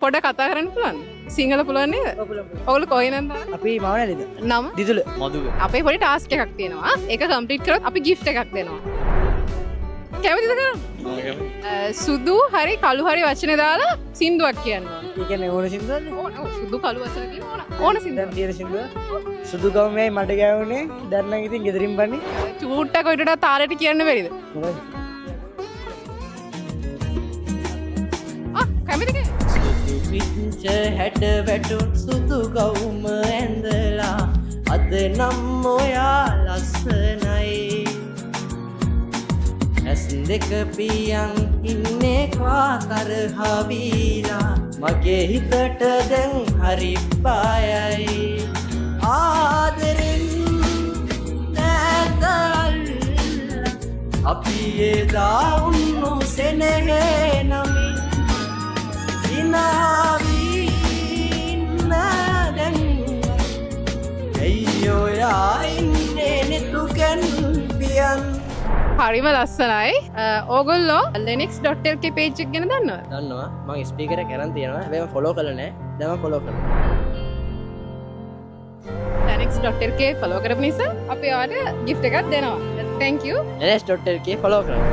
පොඩ කතා කරන්න පුළුවන් සිංහල පුළුවන් නේද? ඔයගොල්ලෝ කොහෙන්ද? අපි මවනලිද? නම? දිදුල. මදුව. අපේ පොඩි ටාස්ක් එකක් තියෙනවා. ඒක කම්ප්ලීට් කරොත් අපි gift එකක් දෙනවා. කැමතිද කරන්න? සුදු හරි කළු හරි වචන දාලා සින්දුවක් කියනවා. ඒ කියන්නේ ඕන සින්දුවද? සුදු කළු වචන කියන ඕන සින්දුවක්. දැන් තියෙන සින්දුව. සුදු ගවමයි මඩ ගෑවුනේ. දැන් නම් ඉතින් ගෙදරින් බන්නේ. චූට්ටක් ඔයිටට තාරට කියන්න බැරිද? කැමතිද? පිච්ච හැට වැටුන් සුදු ගවුම ඇඳලා අද නම් ඔයා ලස්සනයි ඇස් දෙක පියන් ඉන්නේ කාතරහවීලා මගේ හිතට දැන් හරි බයයි ආදරෙන් නැතල් අපි එදා උන්නු සෙනෙහේ නමින් සිනාවින් නැදැන් ඇයියෝයා ඉන්නේ නෙතුකැන් පියන් හරිම ලස්සනයි. ඕගොල්ලෝ lenix.lk page එක ගැන දන්නවද? දන්නවා මම ස්පීකර් එක කරන් තියෙනවා හැබැයි මම ෆලෝ කරලා නැහැ දැන් මම ෆලෝ කරනවා lenix.lk ෆලෝ කරපු නිසා අපි ඔයාලට gift එකක් දෙනවා. Thank you. lenix.lk ෆලෝ කරන්න